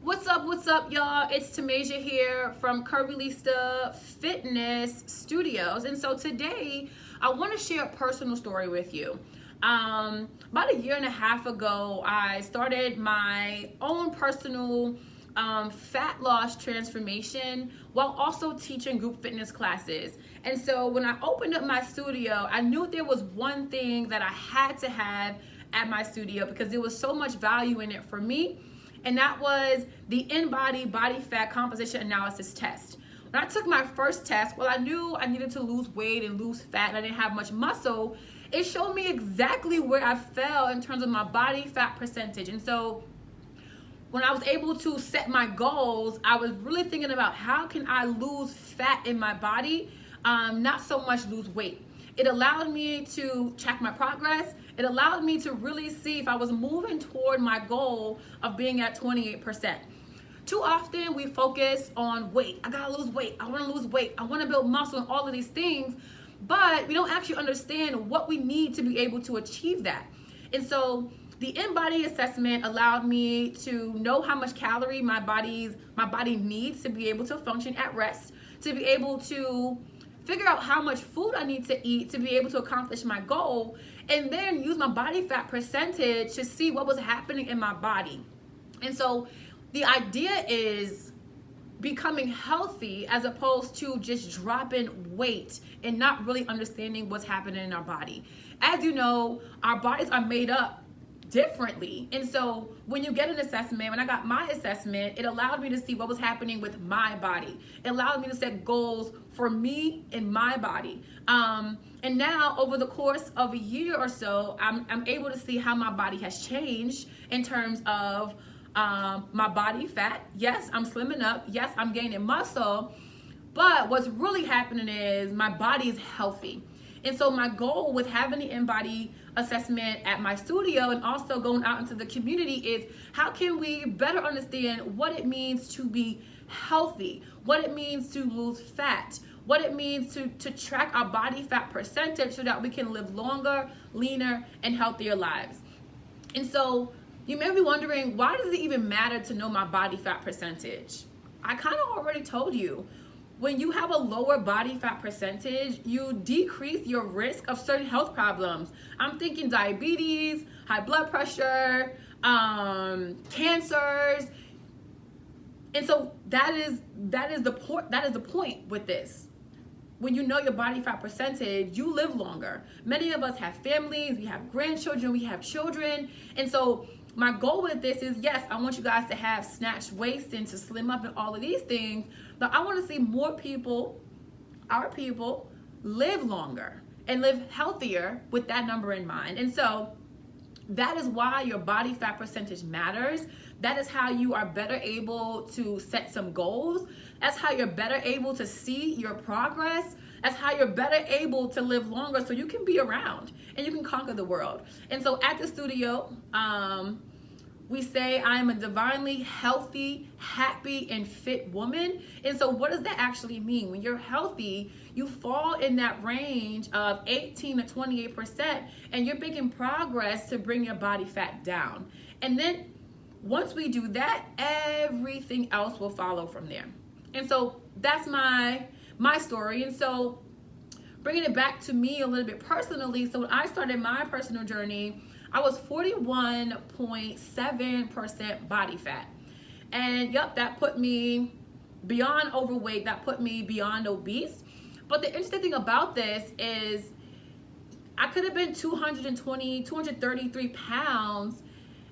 What's up, y'all? It's Tamasia here from Curvylista Fitness Studios. And so today, I want to share a personal story with you. About a year and a half ago, I started my own personal fat loss transformation while also teaching group fitness classes. And so when I opened up my studio, I knew there was one thing that I had to have at my studio because there was so much value in it for me. And that was the InBody body fat composition analysis test. When I took my first test, well, I knew I needed to lose weight and lose fat and I didn't have much muscle. It showed me exactly where I fell in terms of my body fat percentage. And so when I was able to set my goals, I was really thinking about how can I lose fat in my body, not so much lose weight. It allowed me to track my progress. It allowed me to really see if I was moving toward my goal of being at 28%. Too often we focus on weight. I gotta lose weight. I wanna lose weight. I wanna build muscle and all of these things, but we don't actually understand what we need to be able to achieve that. And so the InBody assessment allowed me to know how much calorie my body needs to be able to function at rest, to be able to figure out how much food I need to eat to be able to accomplish my goal, and then use my body fat percentage to see what was happening in my body. And so the idea is becoming healthy as opposed to just dropping weight and not really understanding what's happening in our body. As you know, our bodies are made up differently. And so when you get an assessment, when I got my assessment, it allowed me to see what was happening with my body. It allowed me to set goals for me and my body. And now over the course of a year or so, I'm able to see how my body has changed in terms of my body fat. Yes, I'm slimming up. Yes, I'm gaining muscle. But what's really happening is my body is healthy. And so my goal with having the InBody assessment at my studio and also going out into the community is how can we better understand what it means to be healthy, what it means to lose fat, what it means to track our body fat percentage so that we can live longer, leaner, and healthier lives. And so you may be wondering, why does it even matter to know my body fat percentage? I kind of already told you. When you have a lower body fat percentage, you decrease your risk of certain health problems. I'm thinking diabetes, high blood pressure, cancers. And so that is the point with this. When you know your body fat percentage, you live longer. Many of us have families, we have grandchildren, we have children. And so my goal with this is, yes, I want you guys to have snatched waist and to slim up and all of these things, but I want to see more people, our people, live longer and live healthier with that number in mind. And so that is why your body fat percentage matters. That is how you are better able to set some goals. That's how you're better able to see your progress. That's how you're better able to live longer so you can be around and you can conquer the world. And so at the studio, we say I am a divinely healthy, happy, and fit woman. And so what does that actually mean? When you're healthy, you fall in that range of 18 to 28%, and you're making progress to bring your body fat down. And then once we do that, everything else will follow from there. And so that's my story. And so bringing it back to me a little bit personally, so when I started my personal journey, I was 41.7% body fat. And yep, that put me beyond overweight, that put me beyond obese. But the interesting thing about this is I could have been 233 pounds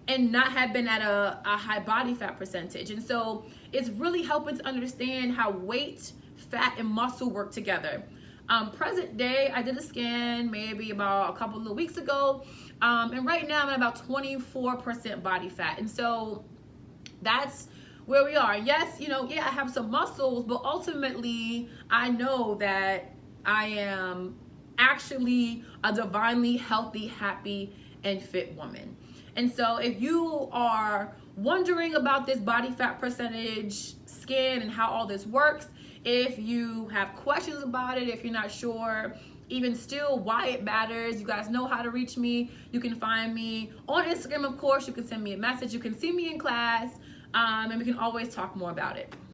and not have been at a high body fat percentage. And so it's really helping to understand how weight, fat, and muscle work together. Present day, I did a scan maybe about a couple of weeks ago, and right now I'm at about 24% body fat. And so that's where we are. Yes, I have some muscles, but ultimately I know that I am actually a divinely healthy, happy, and fit woman. And so if you are wondering about this body fat percentage scan and how all this works, if you have questions about it, if you're not sure even still why it matters, you guys know how to reach me. You can find me on Instagram, of course. You can send me a message. You can see me in class. and we can always talk more about it.